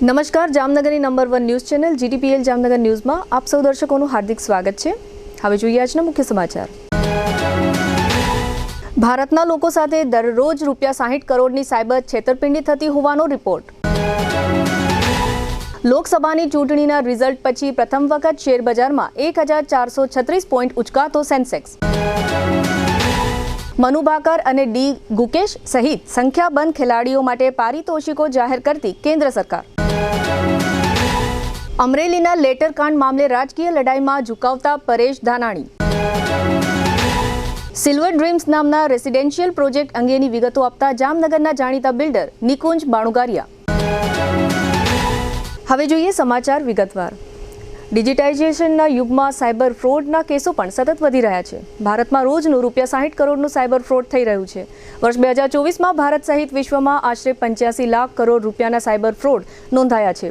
નમસ્કાર, જામનગરની number 1 news channel GTPL Jamnagar ન્યૂઝમાં આપ સૌ દર્શકોનું હાર્દિક સ્વાગત છે। હવે જોઈએ આજના મુખ્ય સમાચાર। ભારતના લોકો સાથે દરરોજ ₹60 કરોડની સાયબર છેતરપિંડી થતી હોવાનો રિપોર્ટ। લોકસભાની ચૂંટણીના રિઝલ્ટ પછી પ્રથમ વખત શેર બજારમાં 1436 પોઈન્ટ ઉચકાતો સેન્સેક્સ। મનુ ભાકર અને ડી ગુકેશ સહિત સંખ્યાબંધ ખેલાડીઓ માટે પારિતોષિકો જાહેર કરતી કેન્દ્ર સરકાર। અમરેલીના લેટર કાંડ મામલે રાજકીય લડાઈમાં ઝુકાવતા પરેશ ધાનાણી। સિલ્વર ડ્રીમ્સ નામના રેસિડેન્શિયલ પ્રોજેક્ટ અંગેની વિગતો આપતા જામનગરના જાણીતા બિલ્ડર નિકુંજ બાણુગારિયા। હવે જોઈએ સમાચાર વિગતવાર। ડિજિટાઇઝેશનના યુગમાં સાયબર ફ્રોડના કેસો પણ સતત વધી રહ્યા છે। ભારતમાં રોજનું ₹60 કરોડનું સાયબર ફ્રોડ થઈ રહ્યું છે। વર્ષ 2024માં ભારત સહિત વિશ્વમાં આશરે 85 લાખ કરોડ રૂપિયાના સાયબર ફ્રોડ નોંધાયા છે।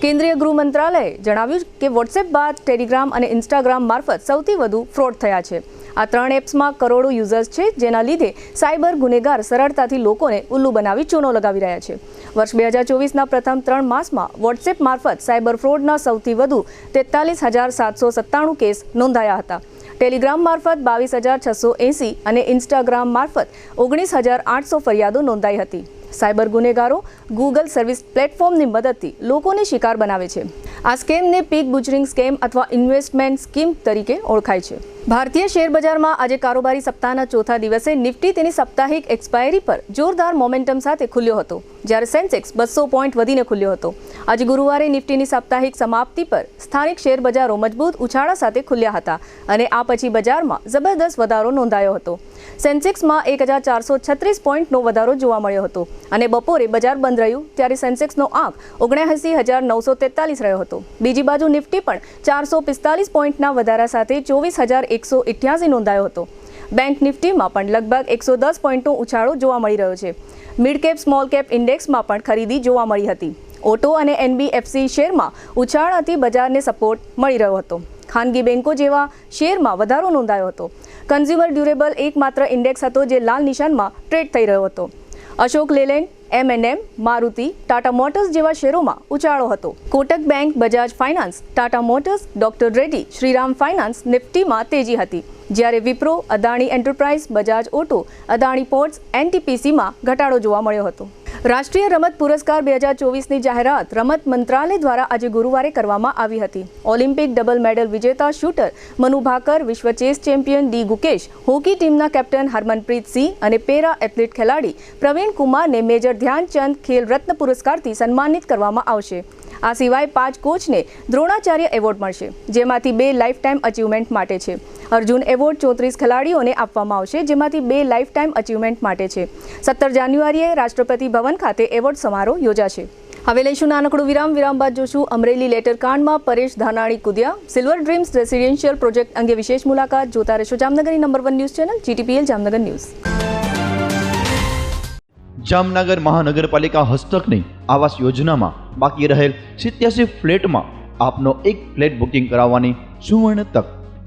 કેન્દ્રીય ગૃહ મંત્રાલયે જણાવ્યું કે વોટ્સએપ બાદ ટેલિગ્રામ અને ઇન્સ્ટાગ્રામ મારફત સૌથી વધુ ફ્રોડ થયા છે। આ 3 એપ્સમાં કરોડો યુઝર્સ છે, જેના લીધે સાયબર ગુનેગાર સરળતાથી લોકોને ઉલ્લુ બનાવી ચૂનો લગાવી રહ્યા છે। વર્ષ 2024ના પ્રથમ 3 માસમાં વોટ્સએપ મારફત સાયબર ફ્રોડના સૌથી વધુ 43,797 કેસ નોંધાયા હતા। ટેલિગ્રામ મારફત 22,680 અને ઇન્સ્ટાગ્રામ મારફત 19,800 ફરિયાદો નોંધાઈ હતી। સાયબર ગુનેગારો ગૂગલ સર્વિસ પ્લેટફોર્મની મદદથી લોકોને શિકાર બનાવે છે। આ સ્કેમને પીક બુચરિંગ સ્કેમ અથવા ઇન્વેસ્ટમેન્ટ સ્કીમ તરીકે ઓળખાય છે। ભારતીય શેર બજારમાં આજે કારોબારી સપ્તાહના ચોથા દિવસે નિફ્ટી તેની સાપ્તાહિક એક્સપાયરી પર જોરદાર મોમેન્ટમ સાથે ખુલ્યો હતો, જ્યારે સેન્સેક્સ 200 પોઈન્ટ વધીને ખુલ્યો હતો। આજે ગુરુવારે નિફ્ટીની સાપ્તાહિક સમાપ્તિ પર સ્થાનિક શેર બજારો મજબૂત ઉછાળા સાથે ખુલ્યા હતા અને આ પછી બજારમાં જબરદસ્ત વધારો નોંધાયો હતો। સેન્સેક્સમાં 1436 પોઈન્ટનો વધારો જોવા મળ્યો હતો અને બપોરે બજાર બંધ રહ્યું ત્યારે સેન્સેક્સનો આંક 79,943 રહ્યો હતો। બીજી બાજુ નિફ્ટી પણ 445 પોઈન્ટના વધારા સાથે 24,188 નોંધાયો હતો। બેંક નિફ્ટીમાં પણ લગભગ 110 પોઈન્ટનો ઉછાળો જોવા મળી રહ્યો છે। મિડ કેપ સ્મોલ કેપ ઇન્ડેક્સમાં પણ ખરીદી જોવા મળી હતી। ઓટો અને NBFC શેરમાં ઉછાળાથી બજારને સપોર્ટ મળી રહ્યો હતો। ખાનગી બેંકો જેવા શેરમાં વધારો નોંધાયો હતો। કન્ઝ્યુમર ડ્યુરેબલ એકમાત્ર ઇન્ડેક્સ હતો જે લાલ નિશાનમાં ટ્રેડ થઈ રહ્યો હતો। Ashok Leyland, M&M, Maruti, Tata Motors જેવા શેરોમાં ઉછાળો હતો। Kotak Bank, Bajaj Finance, Tata Motors, doctor Reddy, Shriram Finance નિફ્ટીમાં તેજી હતી, જ્યારે Wipro, Adani Enterprise, Bajaj Auto, Adani Ports, NTPCમાં ઘટાડો જોવા મળ્યો હતો। રાષ્ટ્રીય રમત પુરસ્કાર 2024ની જાહેરાત રમત મંત્રાલય દ્વારા આજે ગુરુવારે કરવામાં આવી હતી। ઓલિમ્પિક ડબલ મેડલ વિજેતા શૂટર મનુ ભાકર, વિશ્વ chess champion D Gukesh, hockey ટીમના કેપ્ટન હરમનપ્રીત સિંહ અને પેરા એથ્લેટ ખેલાડી પ્રવીણ કુમારને મેજર ધ્યાનચંદ ખેલ રત્ન પુરસ્કારથી સન્માનિત કરવામાં આવશે। આ સિવાય 5 કોચને દ્રોણાચાર્ય એવોર્ડ મળશે, જેમાંથી 2 લાઈફ ટાઈમ અચીવમેન્ટ માટે છે। અર્જુન એવોર્ડ 34 ખેલાડીઓને આપવામાં આવશે, જેમાંથી 2 લાઈફ ટાઈમ અચીવમેન્ટ માટે છે। 17 જાન્યુઆરીએ રાષ્ટ્રપતિ ભવન ખાતે એવોર્ડ સમારોહ યોજાશે। હવે લઈશું નાનકડું વિરામ। વિરામ બાદ જોશું અમરેલી લેટર કાંડમાં પરેશ ધાનાણી કૂદ્યા। સિલ્વર ડ્રીમ્સ રેસિડેન્શિયલ પ્રોજેક્ટ અંગે વિશેષ મુલાકાત જોતા રહેશો જામનગરની number 1 news channel GTPL Jamnagar news. Jamnagar મહાનગરપાલિકા હસ્તકની આવાસ યોજનામાં બાકી રહેલ 87 ફ્લેટમાં આપનો એક ફ્લેટ બુકિંગ કરાવવાની સુવર્ણ તક।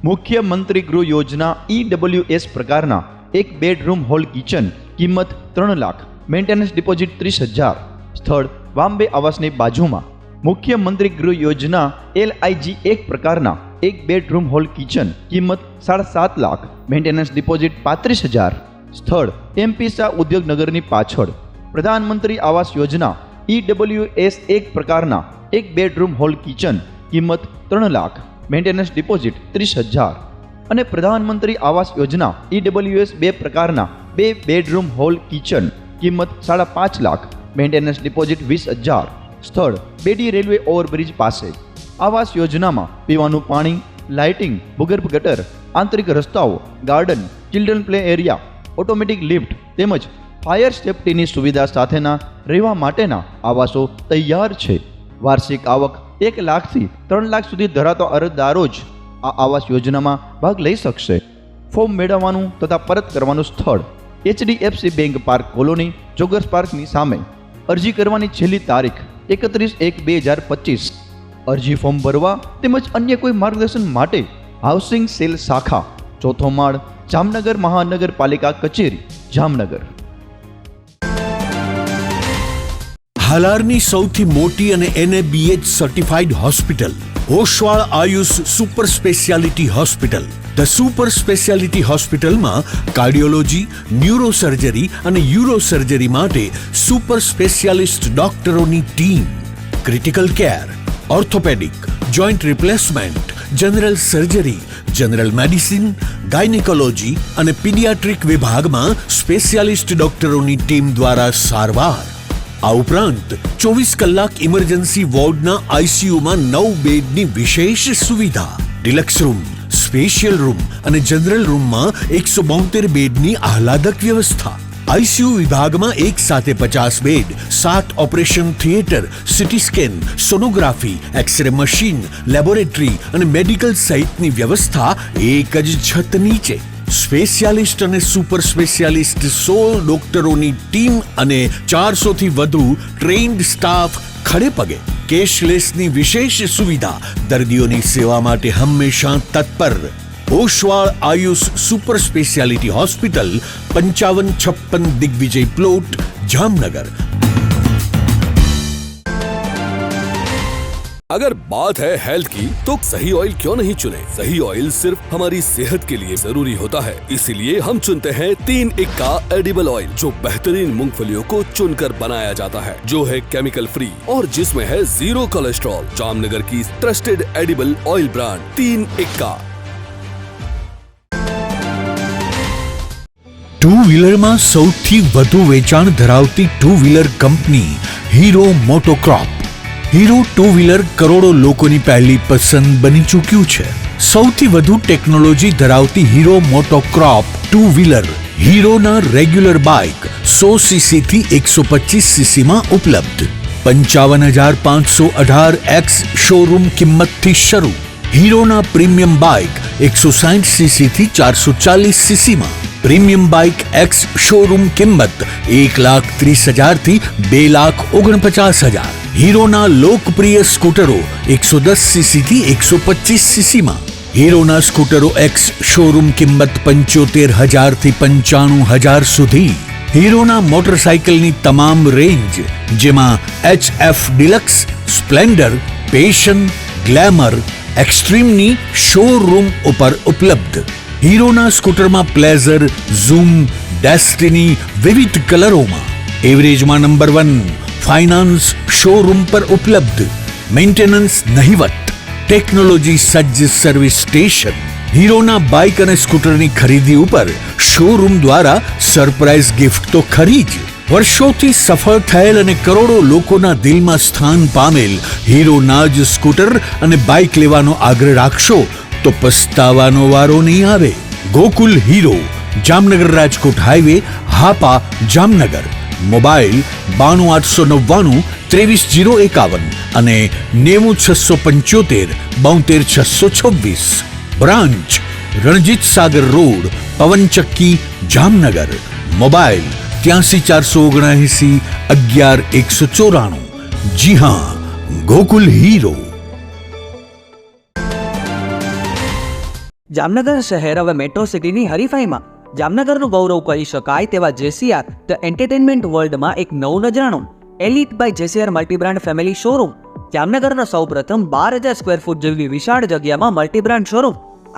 મુખ્યમંત્રી ગૃહ યોજના EWS પ્રકારના એક બેડરૂમ હોલ કિચન, કિંમત 3 લાખ, મેન્ટેનન્સ ડિપોઝિટ 30,000। સ્થળ વામ્બે આવાસની બાજુમાં। મુખ્યમંત્રી ગૃહ યોજના LIG 1 પ્રકારના એક બેડરૂમ હોલ કિચન, કિંમત 7.5 લાખ, મેન્ટેનન્સ ડિપોઝિટ 35,000। સ્થળ MP શાહ ઉદ્યોગનગરની પાછળ। પ્રધાનમંત્રી આવાસ યોજના EWS 1 પ્રકારના એક બેડરૂમ હોલ કિચન, કિંમત 3 લાખ, મેન્ટેનન્સ ડિપોઝિટ 30,000 અને પ્રધાનમંત્રી આવાસ યોજના EWS 2 પ્રકારના 2 બેડરૂમ હોલ કિચન, કિંમત 5.5 લાખ, મેન્ટેનન્સ ડિપોઝિટ 20,000। સ્થળ બેડી રેલવે ઓવરબ્રિજ પાસે। આવાસ યોજનામાં પીવાનું પાણી, લાઇટિંગ, ભૂગર્ભ ગટર, આંતરિક રસ્તાઓ, garden, children play area, automatic lift તેમજ ફાયર સેફ્ટીની સુવિધા સાથેના રહેવા માટેના આવાસો તૈયાર છે। વાર્ષિક આવક 1 લાખથી 3 લાખ સુધી ધરાવતા અરજદારો જ આ આવાસ યોજનામાં ભાગ લઈ શકશે। ફોર્મ મેળવવાનું તથા પરત કરવાનું સ્થળ HDFC bank park colony, joggers પાર્કની સામે। અરજી કરવાની છેલ્લી તારીખ 31/1/2025। અરજી ફોર્મ ભરવા તેમજ અન્ય કોઈ માર્ગદર્શન માટે હાઉસિંગ સેલ શાખા, 4થો માળ, જામનગર મહાનગરપાલિકા કચેરી, જામનગર। હાલારની સૌથી મોટી અને NABH certified hospital Oshwal Ayush super speciality hospital. The super speciality હોસ્પિટલમાં કાર્ડિયોલોજી, ન્યુરોસર્જરી અને યુરોસર્જરી માટે સુપર સ્પેશિયાલિસ્ટ ડોક્ટરોની team, critical care, orthopaedic, joint replacement, general surgery, general medicine, gynaecology અને પીડિયાટ્રિક વિભાગમાં સ્પેશિયાલિસ્ટ ડોક્ટરોની ટીમ દ્વારા સારવાર. આ ઉપરાંત 24 કલાક ઇમરજન્સી વોર્ડના ICUમાં 9 બેડની વિશેષ સુવિધા, ડિલક્સ રૂમ, સ્પેશિયલ રૂમ અને જનરલ રૂમમાં 172 બેડની આહલાદક વ્યવસ્થા. ICU વિભાગમાં એક સાથે 50 bed, 7 operation theatre, CT scan, sonography, x ray machine, laboratory અને મેડિકલ સહિતની વ્યવસ્થા એક જ છત નીચે. સ્પેશિયાલિસ્ટ અને સુપર સ્પેશિયાલિસ્ટ 16 ડોક્ટરોની ટીમ અને 400 થી વધુ ટ્રેન્ડ સ્ટાફ ખડે પગે. કેશલેસની વિશેષ સુવિધા, દર્દીઓની સેવા માટે હંમેશા તત્પર. Oshwal Ayush super speciality hospital 5556 Digvijay plot Jamnagar. अगर बात है हेल्थ की तो सही ऑयल क्यों नहीं चुने? सही ऑयल सिर्फ हमारी सेहत के लिए जरूरी होता है, इसीलिए हम चुनते हैं 3 का एडिबल ऑयल, जो बेहतरीन मूंगफलियों को चुनकर बनाया जाता है, जो है केमिकल फ्री और जिसमें है 0 कोलेस्ट्रॉल. जामनगर की ट्रस्टेड एडिबल ऑयल ब्रांड 3 का. ટુ વ્હીલરમાં સૌથી વધુ વેચાણ ધરાવતી two wheeler company Hero MotoCorp. Hero two wheeler કરોડો લોકોની પહેલી પસંદ બની ચૂક્યું છે. સૌથી વધુ ટેકનોલોજી ધરાવતી હીરો મોટોક્રોપ ટુ વ્હીલર હીરોના રેગ્યુલર બાઇક 100cc થી 125cc માં ઉપલબ્ધ. 55,518 શોરૂમ કિંમતથી શરૂ. હીરોના પ્રીમિયમ બાઇક 160cc થી 440cc માં. પ્રીમિયમ બાઇક એક્સ શોરૂમ કિંમત 1,30,000 થી 2,49,000. હીરોના લોકપ્રિય સ્કૂટરો 110cc થી 125cc માં. હીરોના સ્કૂટરો એક્સ શોરૂમ કિંમત 75,000 થી 95,000 સુધી. હીરોના મોટરસાઇકલની તમામ રેન્જ, જેમાં HF Deluxe, Splendor, Passion, Glamour, એક્સ્ટ્રીમની શોરૂમ ઉપર ઉપલબ્ધ. હીરોના સ્કૂટરમાં પ્લેઝર, ઝૂમ, ડેસ્ટિની વિવિધ કલરોમાં. એવરેજમાં નંબર 1. ફાઇનાન્સ શોરૂમ પર ઉપલબ્ધ. મેન્ટેનન્સ નહિવત. ટેકનોલોજી સજ્જ સર્વિસ સ્ટેશન. હીરોના બાઇક અને સ્કૂટરની ખરીદી ઉપર શોરૂમ દ્વારા સરપ્રાઇઝ ગિફ્ટ તો ખરી જ. વર્ષોથી સફળ થયેલ અને કરોડો લોકોના દિલમાં સ્થાન પામેલ હીરોના જ સ્કૂટર અને બાઇક લેવાનો આગ્રહ રાખશો તો પસ્તાવાનો વારો નહીં આવે. Gokul hero, Jamnagar Rajkot highway, Hapa, Jamnagar. Mobile 92,899 23,051 અને 90,675 72,626. Branch Ranjit Sagar road, પવનચક્કી, Jamnagar. Mobile 83,479 11,194. જી હા, ગોકુલ હીરો. જામનગર શહેર હવે મેટ્રો સિટીની હરીફાઈમાં જામનગરનું ગૌરવ કહી શકાય તેવા જેસીઆર ધ એન્ટરટેનમેન્ટ વર્લ્ડમાં એક નવું નજરાણું. Elite by JCR multibrand family showroom. જામનગરનો સૌપ્રથમ 12,000 સ્ક્વેર ફૂટ જેવી વિશાળ જગ્યામાં મલ્ટીબ્રાન્ડ શોરૂમ.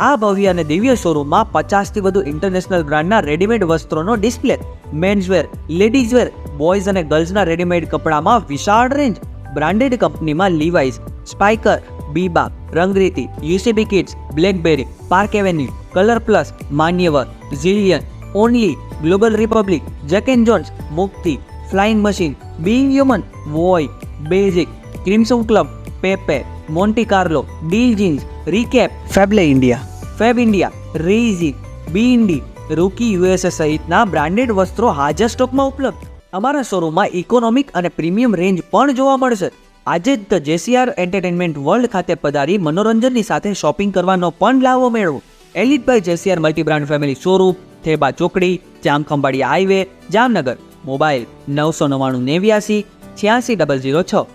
આ ભવ્ય અને દિવ્ય શોરૂમમાં 50થી વધુ ઇન્ટરનેશનલ બ્રાન્ડના રેડીમેડ વસ્ત્રોનો ડિસ્પ્લે. મેન્સવેર, લેડીઝવેર, બોયઝ અને ગર્લ્સના રેડીમેડ કપડામાં વિશાળ રેન્જ. બ્રાન્ડેડ કંપનીમાં Levi's, Spykar, Biba, Rangriti, UCB Kids, BlackBerry, Park Avenue, Colour Plus, Manyavar, Zillion, Only, Global Republic, Jack and Jones, Mukti, Flying Machine, Being Human, Voi, Basic, Crimson Club, Pepe, Monte Carlo, Deal Jeans, Recap, ફેબલે India, Fab India, રેઇઝી, B Indie, Rookie USA સહિતના બ્રાન્ડેડ વસ્ત્રો હાજર સ્ટોકમાં ઉપલબ્ધ. અમારા શોરૂમમાં ઇકોનોમિક અને પ્રીમિયમ રેન્જ પણ જોવા મળશે. આજે જ ધ જેસીઆર એન્ટરટેનમેન્ટ વર્લ્ડ ખાતે પધારી મનોરંજનની સાથે શોપિંગ કરવાનો પણ લાવો મેળવો. Elite by JCR multibrand family showroom, Theba ચોકડી, જામખંભાળિયા હાઈવે, જામનગર. મોબાઈલ 999 86 006.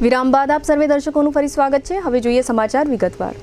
વિરામ બાદ આપ સર્વે દર્શકોનું ફરી સ્વાગત છે. હવે જોઈએ સમાચાર વિગતવાર.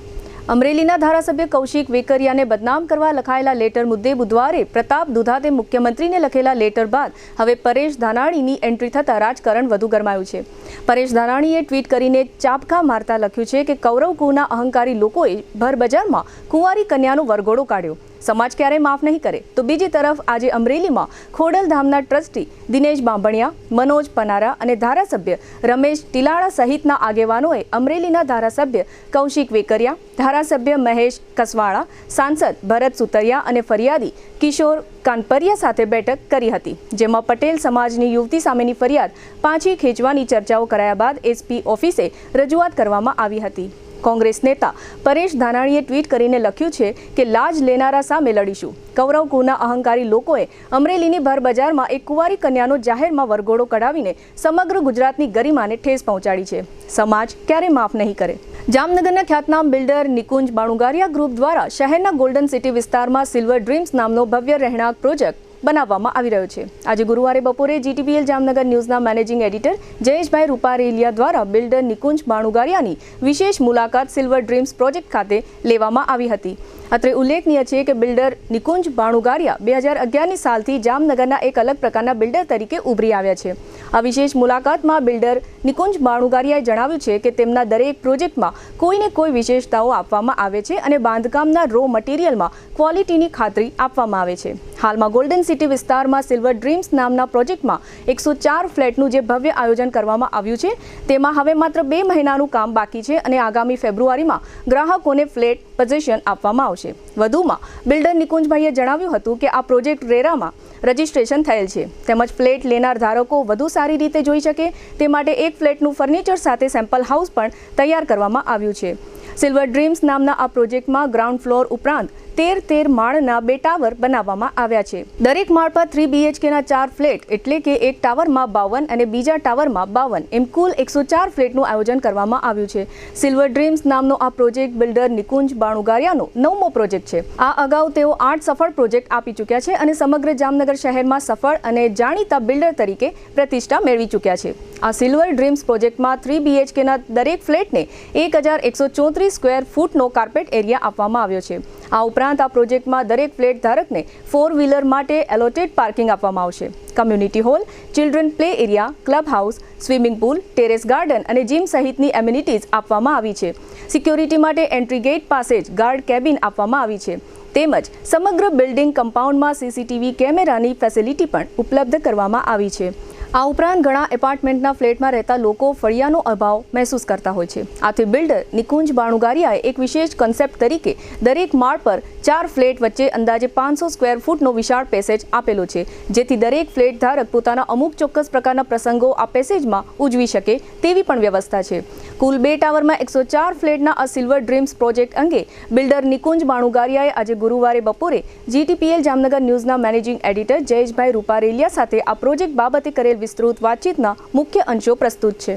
અમરેલીના ધારાસભ્ય કૌશિક વેકરિયાને બદનામ કરવા લખાયેલા લેટર મુદ્દે બુધવારે પ્રતાપ દુધાતે મુખ્યમંત્રીને લખેલા લેટર બાદ હવે પરેશ ધાનાણીની એન્ટ્રી થતાં રાજકારણ વધુ ગરમાયું છે. પરેશ ધાનાણીએ ટ્વીટ કરીને ચાપખા મારતા લખ્યું છે કે કૌરવ કુળના અહંકારી લોકોએ ભર બજારમાં કુંવારી કન્યાનો વરઘોડો કાઢ્યો. સમાજ ક્યારેય માફ નહીં કરે. તો બીજી તરફ આજે અમરેલીમાં ખોડલધામના ટ્રસ્ટી દિનેશ બાંભણિયા, મનોજ પનારા અને ધારાસભ્ય રમેશ ટીલાળા સહિતના આગેવાનોએ અમરેલીના ધારાસભ્ય કૌશિક વેકરિયા, ધારાસભ્ય મહેશ કસવાળા, સાંસદ ભરત સુતરિયા અને ફરિયાદી કિશોર કાનપરિયા સાથે બેઠક કરી હતી, જેમાં પટેલ સમાજની યુવતી સામેની ફરિયાદ પાછી ખેંચવાની ચર્ચાઓ કરાયા બાદ એસપી ઓફિસે રજૂઆત કરવામાં આવી હતી. કોંગ્રેસ નેતા પરેશ ધાનાણીએ ટ્વીટ કરીને લખ્યું છે કે લાજ લેનારા સામે લડીશું. કૌરવ કુળના અહંકારી લોકોએ અમરેલીની ભર બજારમાં એક કુંવારી કન્યાનો જાહેરમાં વરઘોડો કઢાવીને સમગ્ર ગુજરાતની ગરિમાને ઠેસ પહોંચાડી છે. સમાજ ક્યારે માફ નહીં કરે. જામનગરના ખ્યાતનામ બિલ્ડર નિકુંજ બાણુગારિયા ગ્રુપ દ્વારા શહેરના ગોલ્ડન સિટી વિસ્તારમાં સિલ્વર ડ્રીમ્સ નામનો ભવ્ય રહેણાંક પ્રોજેક્ટ બનાવવામાં આવી રહ્યો છે. આજે ગુરુવારે બપોરે GTPL જામનગર ન્યૂઝના મેનેજિંગ એડિટર જયેશભાઈ રૂપારેલિયા દ્વારા બિલ્ડર નિકુંજ બાણુગારિયાની વિશેષ મુલાકાત સિલ્વર ડ્રીમ્સ પ્રોજેક્ટ ખાતે લેવામાં આવી હતી. અત્રે ઉલ્લેખનીય છે કે બિલ્ડર નિકુંજ બાણુગારિયા 2011ની સાલથી જામનગરના એક અલગ પ્રકારના બિલ્ડર તરીકે ઉભરી આવ્યા છે. આ વિશેષ મુલાકાતમાં બિલ્ડર નિકુંજ બાણુગારિયાએ જણાવ્યું છે કે તેમના દરેક પ્રોજેક્ટમાં કોઈને કોઈ વિશેષતાઓ આપવામાં આવે છે અને બાંધકામના રો મટીરિયલમાં ક્વોલિટીની ખાતરી આપવામાં આવે છે. હાલમાં ગોલ્ડન સિટી વિસ્તારમાં સિલ્વર ડ્રીમ્સ નામના પ્રોજેક્ટમાં 104 ફ્લેટનું જે ભવ્ય આયોજન કરવામાં આવ્યું છે તેમાં હવે માત્ર 2 મહિનાનું કામ બાકી છે અને આગામી ફેબ્રુઆરીમાં ગ્રાહકોને ફ્લેટ પોઝેશન આપવામાં આવશે. વધુમાં બિલ્ડર નિકુંજભાઈએ જણાવ્યું હતું કે આ પ્રોજેક્ટ રેરામાં રજીસ્ટ્રેશન થયેલ છે તેમજ ફ્લેટ લેનાર ધારકો વધુ સારી રીતે જોઈ શકે તે માટે એક ફ્લેટનું ફર્નિચર સાથે સેમ્પલ હાઉસ પણ તૈયાર કરવામાં આવ્યું છે. સિલ્વર ડ્રીમ્સ નામના આ પ્રોજેક્ટમાં ગ્રાઉન્ડ ફ્લોર ઉપરાંત 13 માળના 2 ટાવર બનાવવામાં આવ્યા છે. દરેક માળ પર 3 BHKના 4 ફ્લેટ એટલે કે એક ટાવરમાં 52 અને બીજા ટાવરમાં 52 એમ કુલ 104 ફ્લેટનું આયોજન કરવામાં આવ્યું છે. સિલ્વર ડ્રીમ્સ નામનો આ પ્રોજેક્ટ બિલ્ડર નિકુંજ બાણુગારિયાનો 9મો પ્રોજેક્ટ છે. આ અગાઉ તેઓ 8 સફળ પ્રોજેક્ટ આપી ચૂક્યા છે અને સમગ્ર જામનગર શહેરમાં સફળ અને જાણીતા બિલ્ડર તરીકે પ્રતિષ્ઠા મેળવી ચૂક્યા છે. આ સિલ્વર ડ્રીમ્સ પ્રોજેક્ટમાં 3 BHKના દરેક ફ્લેટને 1134 સ્ક્વેર ફૂટનો કાર્પેટ એરિયા આપવામાં આવ્યો છે. આ ઉપરાંત આ પ્રોજેક્ટમાં દરેક ફ્લેટ ધારકને 4 વ્હીલર માટે એલોટેડ પાર્કિંગ આપવામાં આવશે. Community hall, children play area, club house, swimming pool, terrace garden અને જીમ સહિતની એમ્યુનિટીઝ આપવામાં આવી છે. સિક્યોરિટી માટે એન્ટ્રી ગેટ પાસે જ ગાર્ડ કેબિન આપવામાં આવી છે. તેમજ સમગ્ર બિલ્ડિંગ કમ્પાઉન્ડમાં CCTV કેમેરાની ફેસિલિટી પણ ઉપલબ્ધ કરવામાં આવી છે. આ ઉપરાંત ઘણા એપાર્ટમેન્ટના ફ્લેટમાં રહેતા લોકો ફળિયાનો અભાવ મહેસૂસ કરતા હોય છે. આથી બિલ્ડર નિકુંજ બાણુગારિયાએ એક વિશેષ કોન્સેપ્ટ તરીકે દરેક માળ પર 4 ફ્લેટ વચ્ચે અંદાજે 500 સ્ક્વેર ફૂટનો વિશાળ પેસેજ આપેલો છે, જેથી દરેક ફ્લેટ ધારક પોતાના અમુક ચોક્કસ પ્રકારના પ્રસંગો આ પેસેજમાં ઉજવી શકે તેવી પણ વ્યવસ્થા છે. કુલ 2 ટાવરમાં 104 ફ્લેટના આ સિલ્વર ડ્રીમ્સ પ્રોજેક્ટ અંગે બિલ્ડર નિકુંજ બાણુગારિયાએ આજે ગુરુવારે બપોરે GTPL જામનગર ન્યૂઝના મેનેજિંગ એડિટર જયેશભાઈ રૂપારેલિયા સાથે આ પ્રોજેક્ટ બાબતે કરેલ વિસ્તૃત વાતચીતના મુખ્ય અંશો પ્રસ્તુત છે.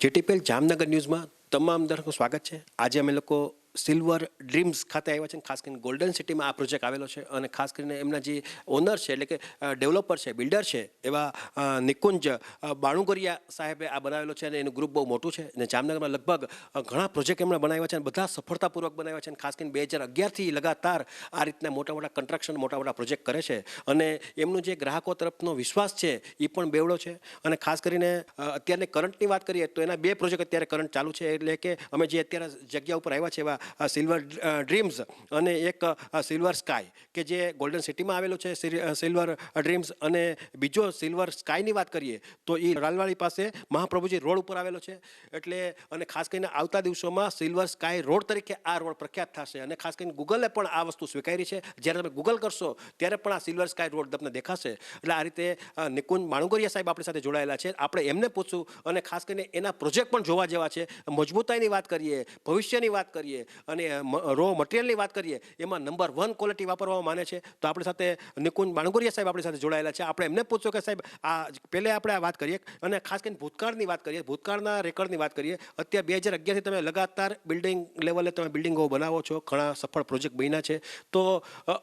GTPL જામનગર ન્યૂઝમાં તમામ દર્શકોનું સ્વાગત છે. આજે અમે લોકો સિલ્વર ડ્રીમ્સ ખાતે આવ્યા છે. ખાસ કરીને ગોલ્ડન સિટીમાં આ પ્રોજેક્ટ આવેલો છે અને ખાસ કરીને એમના જે ઓનર છે એટલે કે ડેવલપર છે, બિલ્ડર છે એવા નિકુંજ બાણુગરિયા સાહેબે આ બનાવેલો છે અને એનું ગ્રુપ બહુ મોટું છે અને જામનગરમાં લગભગ ઘણા પ્રોજેક્ટ એમણે બનાવ્યા છે અને બધા સફળતાપૂર્વક બનાવ્યા છે અને ખાસ કરીને 2011થી લગાતાર આ રીતના મોટા મોટા કન્સ્ટ્રક્શન મોટા પ્રોજેક્ટ કરે છે અને એમનું જે ગ્રાહકો તરફનો વિશ્વાસ છે એ પણ બેવડો છે. અને ખાસ કરીને અત્યારની કરંટની વાત કરીએ તો એના 2 પ્રોજેક્ટ અત્યારે કરંટ ચાલુ છે એટલે કે અમે જે અત્યારે જગ્યા ઉપર આવ્યા છે એવા સિલ્વર ડ્રીમ્સ અને એક સિલ્વર સ્કાય કે જે ગોલ્ડન સિટીમાં આવેલો છે સિલ્વર ડ્રીમ્સ, અને બીજો સિલ્વર સ્કાયની વાત કરીએ તો એ રાલવાડી પાસે મહાપ્રભુજી રોડ ઉપર આવેલો છે. એટલે અને ખાસ કરીને આવતા દિવસોમાં સિલ્વર સ્કાય રોડ તરીકે આ રોડ પ્રખ્યાત થશે અને ખાસ કરીને ગૂગલે પણ આ વસ્તુ સ્વીકારી છે. જ્યારે તમે ગૂગલ કરશો ત્યારે પણ આ સિલ્વર સ્કાય રોડ તમને દેખાશે. એટલે આ રીતે નિકુંજ બાણુગરિયા સાહેબ આપણી સાથે જોડાયેલા છે. આપણે એમને પૂછશું અને ખાસ કરીને એના પ્રોજેક્ટ પણ જોવા જેવા છે. મજબૂતાઈની વાત કરીએ, ભવિષ્યની વાત કરીએ અને રો મટીરિયલની વાત કરીએ એમાં નંબર 1 ક્વોલિટી વાપરવામાં માને છે. તો આપણી સાથે નિકુંજ બાણુગરિયા સાહેબ આપણી સાથે જોડાયેલા છે. આપણે એમને પૂછશું કે સાહેબ આ પહેલે આપણે આ વાત કરીએ અને ખાસ કરીને ભૂતકાળની વાત કરીએ, ભૂતકાળના રેકોર્ડની વાત કરીએ. અત્યારે 2011થી તમે લગાતાર બિલ્ડિંગ લેવલે તમે બિલ્ડિંગો બનાવો છો, ઘણા સફળ પ્રોજેક્ટ બન્યા છે. તો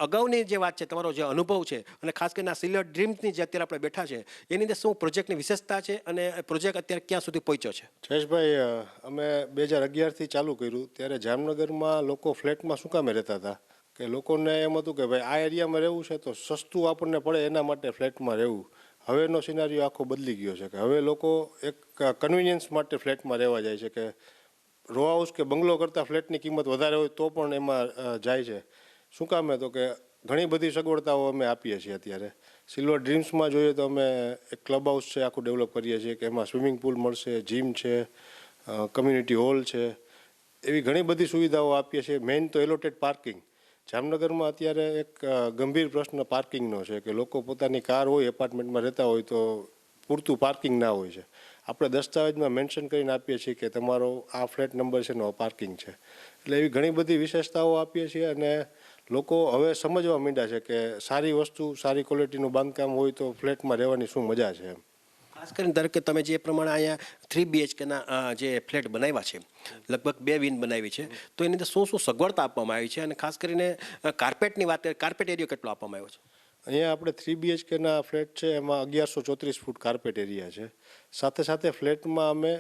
અગાઉની જે વાત છે, તમારો જે અનુભવ છે અને ખાસ કરીને આ સિલ્વર ડ્રીમ્સની જે અત્યારે આપણે બેઠા છે એની અંદર શું પ્રોજેક્ટની વિશેષતા છે અને પ્રોજેક્ટ અત્યારે ક્યાં સુધી પહોંચ્યો છે? જયેશભાઈ, અમે 2011થી ચાલુ કર્યું ત્યારે જામનગર જામનગરમાં લોકો ફ્લેટમાં શું કામે રહેતા હતા કે લોકોને એમ હતું કે ભાઈ આ એરિયામાં રહેવું છે તો સસ્તું આપણને પડે એના માટે ફ્લેટમાં રહેવું. હવેનો સિનારીઓ આખો બદલી ગયો છે કે હવે લોકો એક કન્વિનિયન્સ માટે ફ્લેટમાં રહેવા જાય છે કે રો હાઉસ કે બંગલો કરતાં ફ્લેટની કિંમત વધારે હોય તો પણ એમાં જાય છે. શું કામે તો કે ઘણી બધી સગવડતાઓ અમે આપીએ છીએ. અત્યારે સિલ્વર ડ્રીમ્સમાં જોઈએ તો અમે એક ક્લબ હાઉસ છે આખું ડેવલપ કરીએ છીએ કે એમાં સ્વિમિંગ પુલ મળશે, જીમ છે, કમ્યુનિટી હોલ છે, એવી ઘણી બધી સુવિધાઓ આપીએ છીએ. મેઇન તો એલોટેડ પાર્કિંગ. જામનગરમાં અત્યારે એક ગંભીર પ્રશ્ન પાર્કિંગનો છે કે લોકો પોતાની કાર હોય, એપાર્ટમેન્ટમાં રહેતા હોય તો પૂરતું પાર્કિંગ ના હોય છે. આપણે દસ્તાવેજમાં મેન્શન કરીને આપીએ છીએ કે તમારો આ ફ્લેટ નંબર છે ને પાર્કિંગ છે. એટલે એવી ઘણી બધી વિશેષતાઓ આપીએ છીએ અને લોકો હવે સમજવા માંડ્યા છે કે સારી વસ્તુ, સારી ક્વોલિટીનું બાંધકામ હોય તો ફ્લેટમાં રહેવાની શું મજા છે એમ. ખાસ કરીને ધારો કે તમે જે પ્રમાણે અહીંયા 3 BHKના જે ફ્લેટ બનાવ્યા છે, લગભગ 2 વિન બનાવી છે, તો એની અંદર શું શું સગવડતા આપવામાં આવી છે અને ખાસ કરીને કાર્પેટની વાત કરીએ, કાર્પેટ એરિયો કેટલો આપવામાં આવ્યો છે? અહીંયા આપણે 3 BHKના ફ્લેટ છે એમાં 1134 ફૂટ કાર્પેટ એરિયા છે. સાથે સાથે ફ્લેટમાં અમે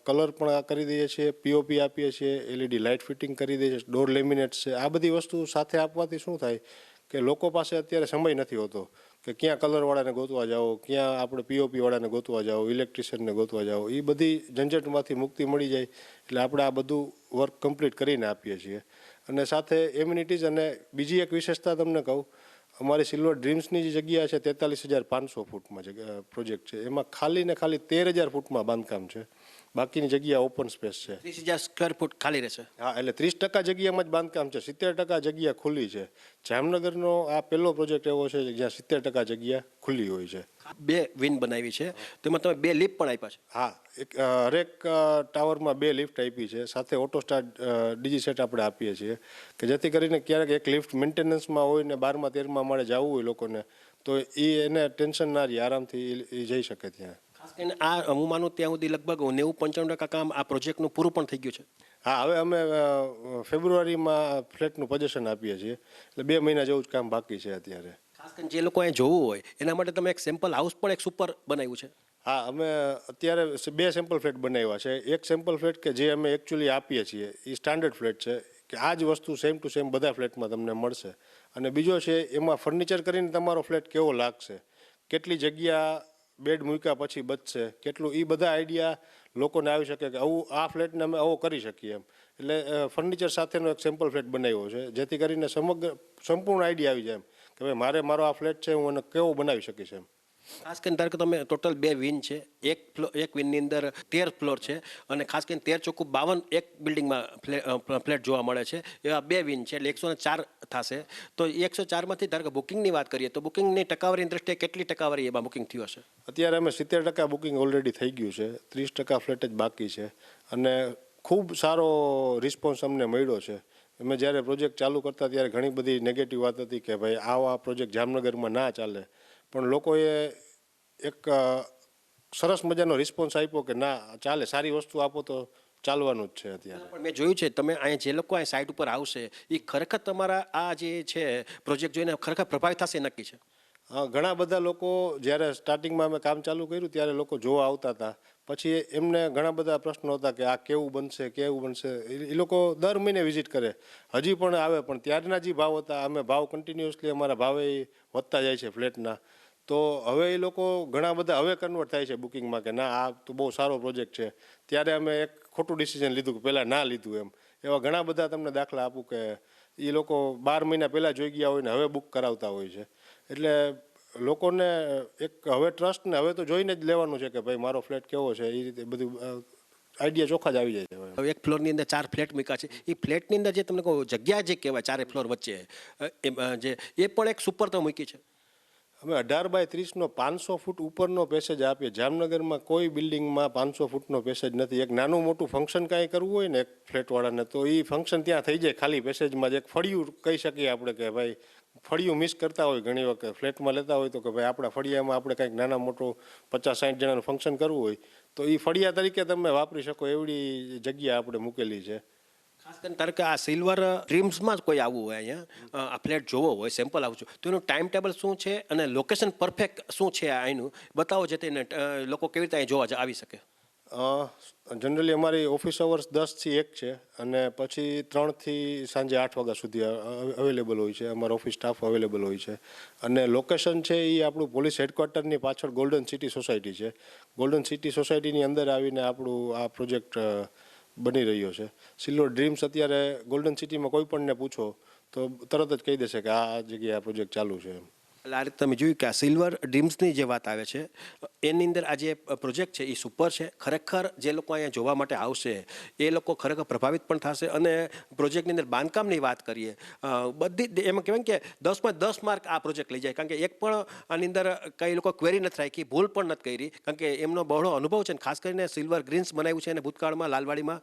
કલર પણ કરી દઈએ છીએ, પીઓપી આપીએ છીએ, LED લાઇટ ફિટિંગ કરી દઈએ છીએ, ડોર લેમિનેટ છે. આ બધી વસ્તુ સાથે આપવાથી શું થાય કે લોકો પાસે અત્યારે સમય નથી હોતો કે ક્યાં કલરવાળાને ગોતવા જાઓ, ક્યાં આપણે પીઓપીવાળાને ગોતવા જાઓ, ઇલેક્ટ્રિશિયનને ગોતવા જાઓ. એ બધી ઝંઝટમાંથી મુક્તિ મળી જાય એટલે આપણે આ બધું વર્ક કમ્પ્લીટ કરીને આપીએ છીએ. અને સાથે એમ્યુનિટીઝ. અને બીજી એક વિશેષતા તમને કહું, અમારી સિલ્વર ડ્રીમ્સની જે જગ્યા છે 43,500 ફૂટમાં પ્રોજેક્ટ છે, એમાં ખાલી ને ખાલી 13,000 ફૂટમાં બાંધકામ છે. બાકીની જગ્યા ઓપન સ્પેસ છે. 30,000 સ્ક્વેર ફૂટ ખાલી રહેશે. હા, એટલે 30% જગ્યામાં જ બાંધકામ છે, 70% જગ્યા ખુલ્લી છે. જામનગરનો આ પહેલો પ્રોજેક્ટ એવો છે જ્યાં 70% જગ્યા ખુલ્લી હોય છે. 2 વિન બનાવી છે, તેમાં તમે 2 લિફ્ટ પણ આપ્યા છે. હા, હરેક ટાવરમાં 2 લિફ્ટ આપી છે. સાથે ઓટો સ્ટાર્ટ ડીજી સેટ આપણે આપીએ છીએ કે જેથી કરીને ક્યારેક એક લિફ્ટ મેન્ટેનન્સમાં હોય ને 12માં 13માં માળે જવું હોય લોકોને તો એને ટેન્શન ના રહે, આરામથી એ જઈ શકે ત્યાં. ખાસ કરીને આ હું માનું ત્યાં સુધી લગભગ 90-95% કામ આ પ્રોજેક્ટનું પૂરું પણ થઈ ગયું છે. હા, હવે અમે ફેબ્રુઆરીમાં ફ્લેટનું પોઝિશન આપીએ છીએ એટલે 2 મહિના જેવું જ કામ બાકી છે અત્યારે. ખાસ કરીને જે લોકો અહીંયા જોવું હોય એના માટે તમે એક સેમ્પલ હાઉસ પણ એક સુપર બનાવ્યું છે. હા, અમે અત્યારે 2 સેમ્પલ ફ્લેટ બનાવ્યા છે. એક સેમ્પલ ફ્લેટ કે જે અમે એકચ્યુઅલી આપીએ છીએ એ સ્ટાન્ડર્ડ ફ્લેટ છે કે આ જ વસ્તુ સેમ ટુ સેમ બધા ફ્લેટમાં તમને મળશે. અને બીજો છે એમાં ફર્નિચર કરીને તમારો ફ્લેટ કેવો લાગશે, કેટલી જગ્યા બેડ મૂક્યા પછી બચશે, કેટલું, એ બધા આઈડિયા લોકોને આવી શકે કે આવું આ ફ્લેટને અમે આવો કરી શકીએ એમ. એટલે ફર્નિચર સાથેનો એક સેમ્પલ ફ્લેટ બનાવ્યો છે જેથી કરીને સંપૂર્ણ આઈડિયા આવી જાય એમ કે ભાઈ મારો આ ફ્લેટ છે હું એને કેવો બનાવી શકીશ એમ. ખાસ કરીને ધારો કે તમે ટોટલ 2 વિન છે, એક વિનની અંદર 13 ફ્લોર છે અને ખાસ કરીને 13×52 એક બિલ્ડિંગમાં ફ્લેટ જોવા મળે છે. એવા 2 વિન છે એટલે 104 થશે. તો 104માંથી ધારો કે બુકિંગની વાત કરીએ તો બુકિંગની ટકાવારીની દ્રષ્ટિએ કેટલી ટકાવારી એમાં બુકિંગ થયું હશે? અત્યારે અમે 70% બુકિંગ ઓલરેડી થઈ ગયું છે, 30% ફ્લેટ જ બાકી છે અને ખૂબ સારો રિસ્પોન્સ અમને મળ્યો છે. અમે જ્યારે પ્રોજેક્ટ ચાલુ કરતા ત્યારે ઘણી બધી નેગેટિવ વાત હતી કે ભાઈ આવા પ્રોજેક્ટ જામનગરમાં ના ચાલે, પણ લોકોએ એક સરસ મજાનો રિસ્પોન્સ આપ્યો કે ના ચાલે, સારી વસ્તુ આપો તો ચાલવાનું જ છે અત્યારે. પણ મેં જોયું છે તમે અહીંયા જે લોકો અહીં સાઇટ ઉપર આવશે એ ખરેખર તમારા આ જે છે પ્રોજેક્ટ જોઈને ખરેખર પ્રભાવિત થશે નક્કી છે. ઘણા બધા લોકો જ્યારે સ્ટાર્ટિંગમાં અમે કામ ચાલુ કર્યું ત્યારે લોકો જોવા આવતા હતા, પછી એમને ઘણા બધા પ્રશ્નો હતા કે આ કેવું બનશે. એ લોકો દર મહિને વિઝિટ કરે, હજી પણ આવે, પણ ત્યારના જે ભાવ હતા અમે ભાવ કન્ટિન્યુઅસલી અમારા ભાવે વધતા જાય છે ફ્લેટના. તો હવે એ લોકો ઘણા બધા હવે કન્વર્ટ થાય છે બુકિંગમાં કે ના આ તો બહુ સારો પ્રોજેક્ટ છે. ત્યારે અમે એક ખોટું ડિસિઝન લીધું કે પહેલાં ના લીધું એમ. એવા ઘણા બધા તમને દાખલા આપું કે એ લોકો 12 મહિના પહેલાં જોઈ ગયા હોય ને હવે બુક કરાવતા હોય છે. એટલે લોકોને એક હવે ટ્રસ્ટ ને હવે તો જોઈને જ લેવાનું છે કે ભાઈ મારો ફ્લેટ કેવો છે, એ રીતે બધું આઈડિયા ચોખ્ખા જ આવી જાય છે. હવે એક ફ્લોરની અંદર 4 ફ્લેટ મૂક્યા છે, એ ફ્લેટની અંદર જે તમને કહું જગ્યા જે કહેવાય 4 ફ્લોર વચ્ચે એ પણ એક સુપર તો મૂકી છે. અમે 18x30નો 500 ફૂટ ઉપરનો પેસેજ આપીએ. જામનગરમાં કોઈ બિલ્ડિંગમાં 500 ફૂટનો પેસેજ નથી. એક નાનું મોટું ફંક્શન કાંઈ કરવું હોય ને એક ફ્લેટવાળાને તો એ ફંક્શન ત્યાં થઈ જાય ખાલી પેસેજમાં જ. એક ફળિયું કહી શકીએ આપણે કે ભાઈ ફળિયું મિસ કરતા હોય ઘણી વખત ફ્લેટમાં લેતા હોય તો કે ભાઈ આપણા ફળિયામાં આપણે કંઈક નાના મોટું 50-60 જણાનું ફંક્શન કરવું હોય તો એ ફળિયા તરીકે તમે વાપરી શકો એવડી જગ્યા આપણે મૂકેલી છે. ખાસ કરીને ધારો કે આ સિલ્વર ડ્રીમ્સમાં જ કોઈ આવવું હોય અહીંયા આ ફ્લેટ જોવો હોય, સેમ્પલ આવજો તો એનું ટાઈમ ટેબલ શું છે અને લોકેશન પરફેક્ટ શું છે આ એનું બતાવો જેથી લોકો કેવી રીતે અહીં જોવા આવી શકે. જનરલી અમારી ઓફિસ અવર્સ 10 થી 1 છે અને પછી 3 થી સાંજે 8 વાગ્યા સુધી અવેલેબલ હોય છે. અમારો ઓફિસ સ્ટાફ અવેલેબલ હોય છે અને લોકેશન છે એ આપણું પોલીસ હેડક્વાર્ટરની પાછળ ગોલ્ડન સિટી સોસાયટી છે. ગોલ્ડન સિટી સોસાયટીની અંદર આવીને આપણું આ પ્રોજેક્ટ બની રહ્યો છે. સિલ્વર ડ્રીમ્સ અત્યારે ગોલ્ડન સિટીમાં કોઈ પણને પૂછો તો તરત જ કહી દેશે કે આ જગ્યાએ આ પ્રોજેક્ટ ચાલુ છે. એટલે આ રીતે તમે જોયું કે આ સિલ્વર ડ્રીમ્સની જે વાત આવે છે એની અંદર આ જે પ્રોજેક્ટ છે એ સુપર છે. ખરેખર જે લોકો અહીંયા જોવા માટે આવશે એ લોકો ખરેખર પ્રભાવિત પણ થશે. અને પ્રોજેક્ટની અંદર બાંધકામની વાત કરીએ બધી એમાં કહેવાય કે 10માં 10 માર્ક આ પ્રોજેક્ટ લઈ જાય, કારણ કે એક પણ આની અંદર કઈ લોકો ક્વેરી નથી રાખી, ભૂલ પણ નથી કરી, કારણ કે એમનો બહોળો અનુભવ છે. ખાસ કરીને સિલ્વર ગ્રીન્સ બનાવ્યું છે અને ભૂતકાળમાં લાલવાડીમાં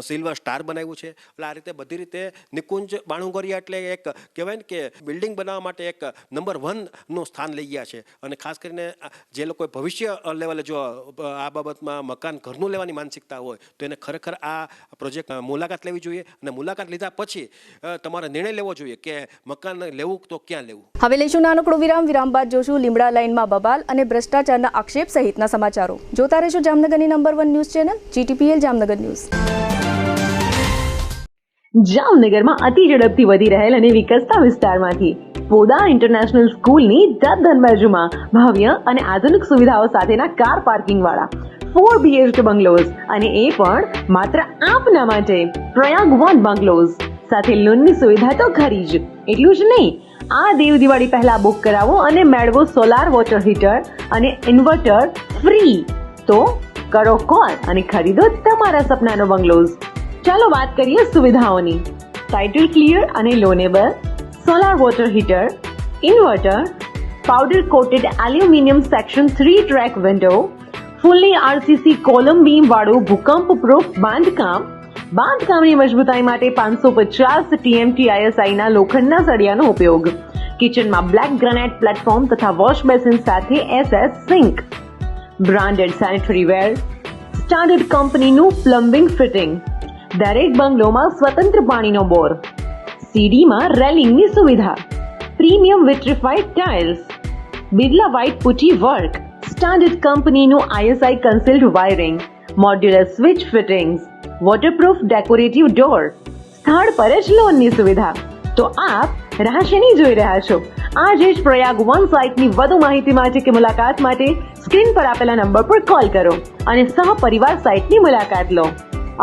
સિલ્વર સ્ટાર બનાવ્યું છે. એટલે આ રીતે બધી રીતે નિકુંજ બાણુંગરિયા એટલે એક કહેવાય ને કે બિલ્ડિંગ બનાવવા માટે એક નંબર 1 નું સ્થાન લઈ ગયા છે. અને ખાસ કરીને જે લોકોએ ભવિષ્ય લેવલે જો આ બાબતમાં મકાન ઘરનું લેવાની માનસિકતા હોય તો એને ખરેખર આ પ્રોજેક્ટ મુલાકાત લેવી જોઈએ અને મુલાકાત લીધા પછી તમારે નિર્ણય લેવો જોઈએ કે મકાન લેવું તો ક્યાં લેવું. હવે લઈશું નાનકડો વિરામ બાદ જોશું લીમડા લાઇનમાં બબાલ અને ભ્રષ્ટાચારના આક્ષેપ સહિતના સમાચારો. જોતા રહેજો જામનગરની number 1 news channel GTPL Jamnagar news. જામનગરમાં અતિ ઝડપથી વધી રહેલ અને વિકસતા વિસ્તારમાંથી પોદાર ઇન્ટરનેશનલ સ્કૂલની તદ્દન બાજુમાં ભવ્ય અને આધુનિક સુવિધાઓ સાથેના કાર પાર્કિંગ વાળા 4 BHK બંગલોઝ અને એ પણ માત્ર આપના માટે પ્રયાગ 1 બંગલોઝ સાથે લોનની સુવિધા તો ખરી જ. એટલું જ નહીં, આ દેવ દિવાળી પહેલા બુક કરાવો અને મેળવો સોલાર વોટર હીટર અને ઇન્વર્ટર ફ્રી. તો કરો કોલ અને ખરીદો તમારા સપનાનો બંગલોઝ. ચાલો વાત કરીએ સુવિધાઓની. ટાઇટલ ક્લિયર અને loanable, solar water heater, inverter, powder coated aluminium section 3 track window, fully RCC column beam વાળું ભૂકંપ પ્રૂફ બાંધકામની મજબૂતાઈ માટે 550 TMT ISI ના લોખંડના સળિયાનો ઉપયોગ. કિચનમાં બ્લેક ગ્રેનાઇટ પ્લેટફોર્મ તથા વોશ બેસિન સાથે SS sink. Branded sanitary ware, standard કંપનીનું પ્લમ્બિંગ ફિટિંગ. દરેક બંગલોમાં સ્વતંત્ર પાણીનો બોર. સીડીમાં રેલિંગની સુવિધા. Premium vitrified tiles, Birla white putty work, standard કંપનીનું ISI concealed wiring, modular switch fittings, waterproof decorative door. સ્થળ પર જ લોનની સુવિધા. તો આપ રાહ શેની જોઈ રહ્યા છો? આજે જ પ્રયાગ 1 સાઇટની વધુ માહિતી માટે કે મુલાકાત માટે સ્ક્રીન પર આપેલા નંબર પર કોલ કરો અને સહપરિવાર સાઇટની મુલાકાત લો.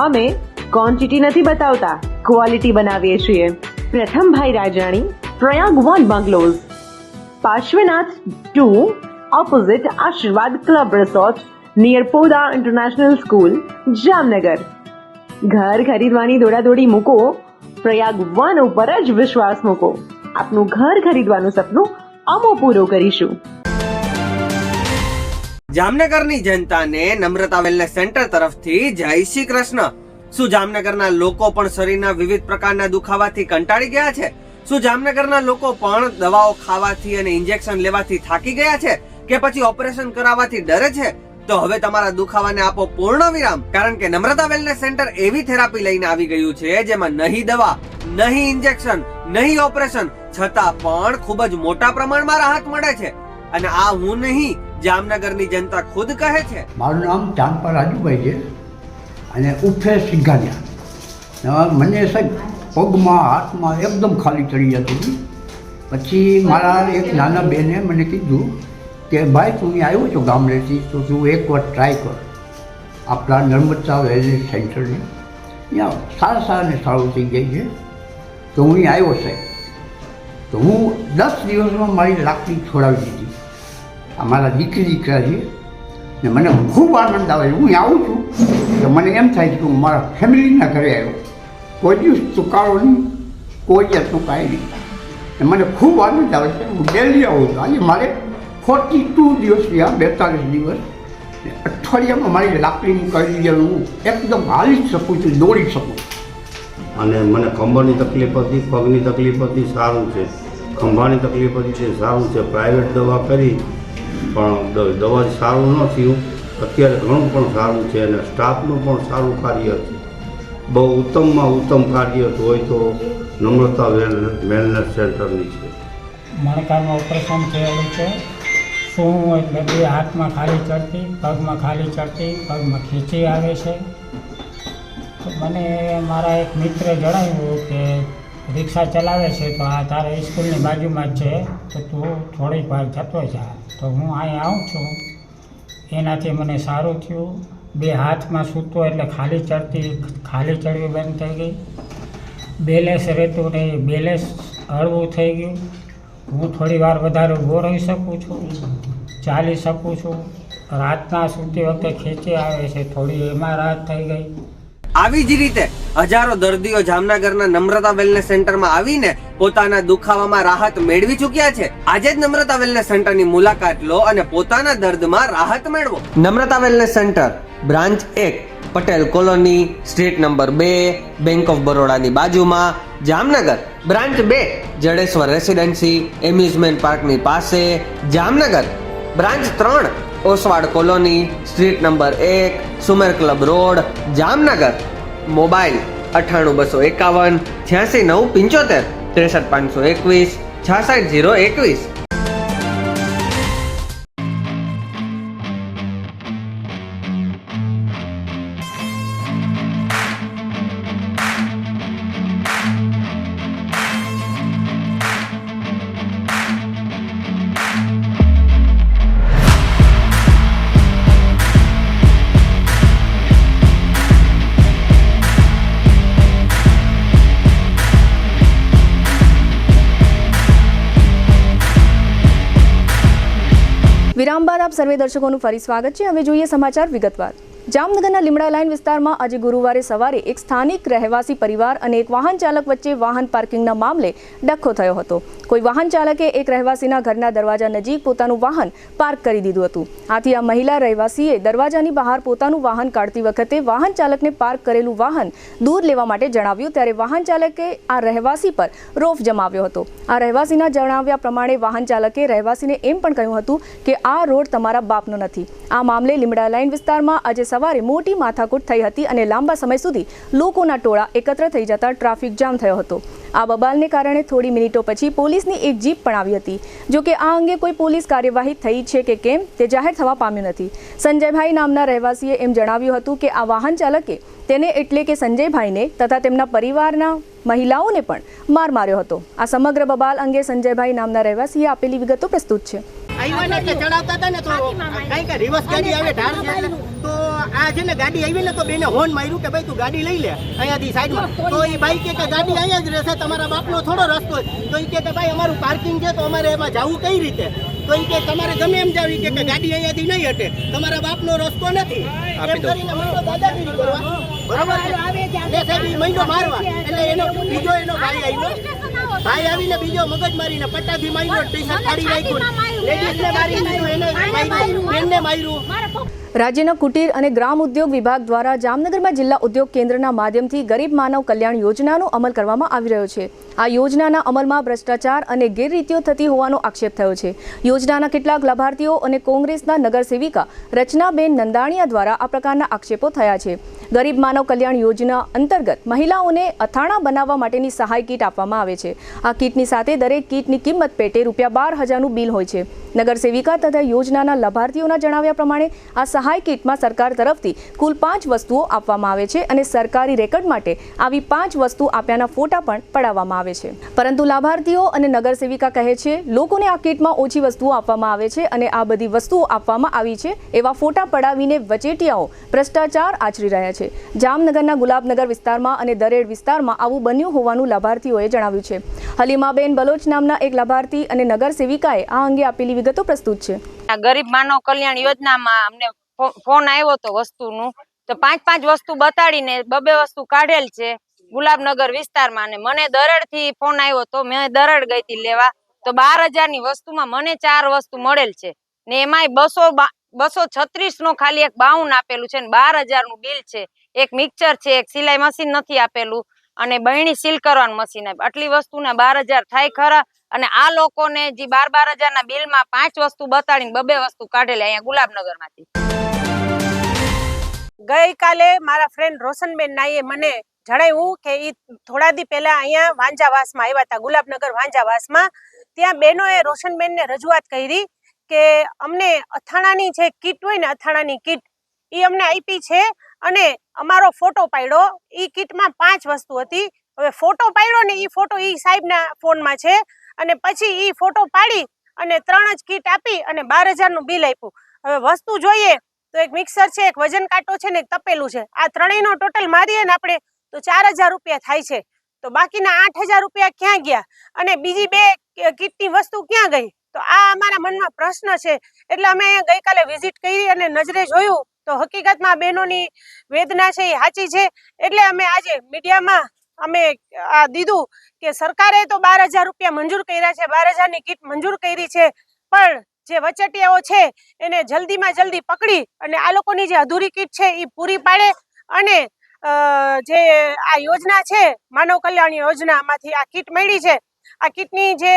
અમે ક્વોન્ટિટી નથી બતાવતા, ક્વોલિટી બનાવીએ છીએ. પ્રથમભાઈ રાજાણી, પ્રયાગ 1 બંગલોઝ, પાર્શ્વનાથ 2 ઓપોઝિટ આશીર્વાદ club resort, near Podar international school, Jamnagar. ઘર ખરીદવાની દોડાદોડી મૂકો, પ્રયાગ 1 ઉપર જ વિશ્વાસ મૂકો. આપનું ઘર ખરીદવાનું સપનું અમે પૂરું કરીશું. જામનગરની જનતાને નમ્રતા વેલનેસ સેન્ટર તરફથી જય શ્રી કૃષ્ણ. શું જામનગરના લોકો પણ શરીરના વિવિધ પ્રકારના દુખાવાથી કંટાળી ગયા છે? શું જામનગરના લોકો પણ દવાઓ ખાવાથી અને ઇન્જેક્શન લેવાથી થાકી ગયા છે કે પછી ઓપરેશન કરાવવાથી ડરે છે? તો હવે તમારા દુખાવાને આપો પૂર્ણ વિરામ, કારણ કે નમ્રતા વેલનેસ સેન્ટર એવી થેરાપી લઈને આવી ગયું છે જેમાં નહીં દવા, નહીં ઇન્જેક્શન, નહીં ઓપરેશન, છતાં પણ ખૂબ જ મોટા પ્રમાણમાં રાહત મળે છે. અને આ હું નહીં, જામનગરની જનતા ખુદ કહે છે. મારું નામ ચાંદપા રાજુભાઈ છે અને ઉફે સિંઘાનિયા. મને સાહેબ પગમાં હાથમાં એકદમ ખાલી ચડી જતી હતી. પછી મારા એક નાના બેને મને કીધું કે ભાઈ તું અહીં આવ્યો છો ગામડેથી તો તું એકવાર ટ્રાય કર આપણા નર્મદા વેલનેસ સેન્ટરની. અહીંયા સારું થઈ જાય છે. તો હું અહીં આવ્યો સાહેબ. તો હું 10 દિવસમાં મારી લાકડી છોડાવી દીધી. અમારા દીકરા છે ને મને ખૂબ આનંદ આવે છે. હું આવું છું તો મને એમ થાય છે કે હું મારા ફેમિલીના ઘરે આવ્યો. કોઈ દિવસ ચુકારો નહીં, કોઈ જાતનું કાંઈ નહીં. ને મને ખૂબ આનંદ આવે છે. હું ડેલી આવું છું. આજે મારે 42 દિવસ થયા, 42 દિવસ. અઠવાડિયામાં મારી લાકડી મુકાવી દીધી. હું એકદમ હાલી જ શકું છું, દોડી શકું. અને મને ખંભાની તકલીફ હતી, પગની તકલીફ હતી, સારું છે. ખંભાની તકલીફ હતી તે સારું છે. પ્રાઇવેટ દવા કરી પણ દવાથી સારું ન થયું. અત્યારે ઘણું પણ સારું છે અને સ્ટાફનું પણ સારું કાર્ય છે. બહુ ઉત્તમમાં ઉત્તમ કાર્ય હોય તો નમ્રતા વેલનેસ સેન્ટરની છે. મારા કારમાં ઓપરેશન થયેલું છે. શું એટલે બે હાથમાં ખાલી ચડતી, પગમાં ખાલી ચડતી, પગમાં ખીચી આવે છે. તો મને મારા એક મિત્રે જણાવ્યું કે રિક્ષા ચલાવે છે તો આ તારે સ્કૂલની બાજુમાં જ છે, તો તું થોડીક વાર જતો જા. તો હું અહીં આવું છું. એનાથી મને સારું થયું. બે હાથમાં સૂતો એટલે ખાલી ચડવી બંધ થઈ ગઈ. બેલેન્સ રહેતું નહીં, બેલેન્સ હળવું થઈ ગયું. હું થોડી વાર વધારે ઊભો રહી શકું છું, ચાલી શકું છું. રાતના સૂતી વખતે ખેંચી આવે છે, થોડી એમાં રાહત થઈ ગઈ. આવી જ રીતે હજારો દર્દીઓ જામનગરના નમ્રતા વેલનેસ સેન્ટરમાં આવીને પોતાના દુખાવામાં રાહત મેળવી ચૂક્યા છે. આજે જ નમ્રતા વેલનેસ સેન્ટરની મુલાકાત લો અને પોતાના દર્દમાં રાહત મેળવો. Namrata wellness centre branch 1 Patel colony, street number 2, bank of બરોડાની બાજુમાં, Jamnagar. Branch 2 Jadeshwar residency, amusement પાર્કની પાસે, Jamnagar. Branch 3 Oswal colony, street number 1, Sumer club road, Jamnagar. Mobile 98 251 86 975 63 521 66 021. વિરામ બાદ આપ સર્વે દર્શકોનું ફરી સ્વાગત છે. હવે જોઈએ સમાચાર વિગતવાર. જામનગરના લીમડા લાઇન વિસ્તારમાં આજે ગુરુવારે સવારે એક સ્થાનિક રહેવાસી પરિવાર અને એક વાહન ચાલક વચ્ચે વાહન પાર્કિંગના મામલે ડખ્ખો થયો હતો. કોઈ વાહન ચાલકે એક રહેવાસીના ઘરના દરવાજા નજીક પોતાનું વાહન પાર્ક કરી દીધું હતું. આથી આ મહિલા રહેવાસીએ દરવાજાની બહાર પોતાનું વાહન કાઢતી વખતે વાહન ચાલકને પાર્ક કરેલું વાહન દૂર લેવા માટે જણાવ્યું, ત્યારે વાહન ચાલકે આ રહેવાસી પર રોફ જમાવ્યો હતો. આ રહેવાસીના જણાવ્યા પ્રમાણે વાહન ચાલકે રહેવાસીને એમ પણ કહ્યું હતું કે આ રોડ તમારા બાપનો નથી. આ મામલે લીમડા લાઇન વિસ્તારમાં આજે સવારે મોટી માથાકૂટ થઈ હતી અને લાંબા સમય સુધી લોકોના ટોળા એકત્ર થઈ જતા ટ્રાફિક જામ થયો હતો. આ બબાલને કારણે થોડી મિનિટો પછી પોલીસની એક જીપ પણ આવી હતી. જો કે આ અંગે કોઈ પોલીસ કાર્યવાહી થઈ છે કે કેમ તે જાહેર થવા પામ્યું નથી. સંજયભાઈ નામના રહેવાસીએ એમ જણાવ્યું હતું કે આ વાહન ચાલકે તેને એટલે કે સંજયભાઈને તથા તેમના પરિવારના મહિલાઓને પણ માર માર્યો હતો. આ સમગ્ર બબાલ અંગે સંજયભાઈ નામના રહેવાસીએ આપેલી વિગતો પ્રસ્તુત છે. ચડાવતા હતા ને તો કઈ રિવર્સ ગાડી આવે ઢાળ છે તો આ છે ને ગાડી આવી ને તો બેને હોર્ન માર્યું કે ભાઈ તું ગાડી લઈ લે અહીંયાથી સાઈડમાં. તો એ ભાઈ કે ગાડી અહીંયા જ રહેશે, તમારા બાપનો થોડો રસ્તો. તો એ કે ભાઈ અમારું પાર્કિંગ છે તો અમારે એમાં જવું કઈ રીતે? તો એ કે તમારે ગમે એમ જાવી કે ગાડી અહીંયાથી નહીં હટે, તમારા બાપનો રસ્તો નથી એમ કરીને મહિનો દાદાગીરી કરવા. બરાબર છે સાહેબ, મહિનો મારવા એટલે એનો બીજો એનો ભાઈ આવ્યો. ભાઈ આવીને બીજો મગજ મારીને પટ્ટાથી માર્યો, ટી શર્ટ ફાડી નાખ્યું, લેડીઝને મારી દીધું, એને માર્યું, બેનને માર્યું. રાજ્યના કુટીર અને ગ્રામ ઉદ્યોગ વિભાગ દ્વારા જામનગરમાં જિલ્લા ઉદ્યોગ કેન્દ્રના માધ્યમથી ગરીબ માનવ કલ્યાણ યોજનાનો અમલ કરવામાં આવી રહ્યો છે. આ યોજનાના અમલમાં ભ્રષ્ટાચાર અને ગેરરીતિઓ થતી હોવાનો આક્ષેપ થયો છે. યોજનાના કેટલાક લાભાર્થીઓ અને કોંગ્રેસના નગરસેવિકા રચનાબેન નંદાણીયા દ્વારા આ પ્રકારના આક્ષેપો થયા છે. ગરીબ માનવ કલ્યાણ યોજના અંતર્ગત મહિલાઓને અથાણા બનાવવા માટેની સહાય કીટ આપવામાં આવે છે. આ કીટની સાથે દરેક કીટની કિંમત પેટે ₹12,000નું બિલ હોય છે. નગરસેવિકા તથા યોજનાના લાભાર્થીઓના જણાવ્યા પ્રમાણે આ સહાય કીટમાં સરકાર તરફથી કુલ 5 વસ્તુઓ આપવામાં આવે છે અને સરકારી રેકર્ડ માટે આવી 5 વસ્તુ આપ્યાના ફોટા પણ પડાવવામાં આવે છે. પરંતુ લાભાર્થીઓ અને નગરસેવિકા કહે છે લોકોને આ કીટમાં ઓછી વસ્તુઓ આપવામાં આવે છે અને આ બધી વસ્તુઓ આપવામાં આવી છે એવા ફોટા પડાવીને વચેટિયાઓ ભ્રષ્ટાચાર આચરી રહ્યા છે. જામનગરના ગુલાબનગર વિસ્તારમાં અને દરેડ વિસ્તારમાં આવું બન્યું હોવાનું લાભાર્થીઓએ જણાવ્યું છે. હલીમાબેન બલોચ નામના એક લાભાર્થી અને નગરસેવિકાએ આ અંગે આપેલી વિગતો પ્રસ્તુત છે. ગરીબ માનવ કલ્યાણ યોજનામાં અમને ફોન આવ્યો તો વસ્તુનું, તો 5 વસ્તુ બતાડીને 2 વસ્તુ કાઢેલ છે ગુલાબનગર વિસ્તારમાં. અને મને દરડથી ફોન આવ્યો તો મેં દરડ ગઈ હતી લેવા, તો 12,000ની વસ્તુમાં મને 4 વસ્તુ મળેલ છે ને એમાંય 236 નો ખાલી એક બાઉન આપેલું છે ને 12,000નું બિલ છે. એક મિક્સર છે, એક સિલાઈ મશીન નથી આપેલું અને બહેણી સીલ કરવાનું મશીન આપ્યું. આટલી વસ્તુના 12,000 થાય ખરા? અને આ લોકોને જે 12,000ના બિલમાં 5 વસ્તુ બતાડીને 2 વસ્તુ કાઢેલી અહીંયા ગુલાબનગરમાંથી. ગઈકાલે મારા ફ્રેન્ડ રોશનબેન નાઈએ મને જણાવ્યું કે એ થોડા દી પહેલા અહીંયા વાંજાવાસમાં આવ્યા હતા, ગુલાબનગર વાંજાવાસમાં. ત્યાં બહેનોએ રોશનબેનને રજૂઆત કરી કે અમને અથાણાની જે કીટ હોય ને, અથાણાની કીટ એ અમને આપી છે અને અમારો ફોટો પાડ્યો. એ કીટમાં 5 વસ્તુ હતી. હવે ફોટો પાડ્યો ને એ ફોટો એ સાહેબના ફોનમાં છે અને પછી એ ફોટો પાડી અને 3 જ કીટ આપી અને 12,000નું બિલ આપ્યું. હવે વસ્તુ જોઈએ તો એક મિક્સર છે, એક વજન કાંટો છે ને એક તપેલું છે. આ ત્રણેયનો ટોટલ મારીએ ને આપણે તો 4,000 રૂપિયા થાય છે. તો બાકીના 8,000 રૂપિયા ક્યાં ગયા અને બીજી 2 કીટની વસ્તુ ક્યાં ગઈ? તો આ અમારા મનમાં પ્રશ્ન છે. એટલે અમે ગઈકાલે વિઝિટ કરી અને નજરે જોયું તો હકીકતમાં બહેનોની વેદના છે એ સાચી છે. એટલે અમે આજે મીડિયામાં અમે આ દીધું કે સરકારે તો 12,000 રૂપિયા મંજૂર કર્યા છે, 12,000ની કીટ મંજૂર કરી છે, પણ જે વચેટિયાઓ છે એને જલ્દીમાં જલ્દી પકડી અને આ લોકોની જે અધૂરી કીટ છે એ પૂરી પાડે અને જે આ યોજના છે માનવ કલ્યાણ યોજનામાંથી આ કીટ મળી છે, આ કીટની જે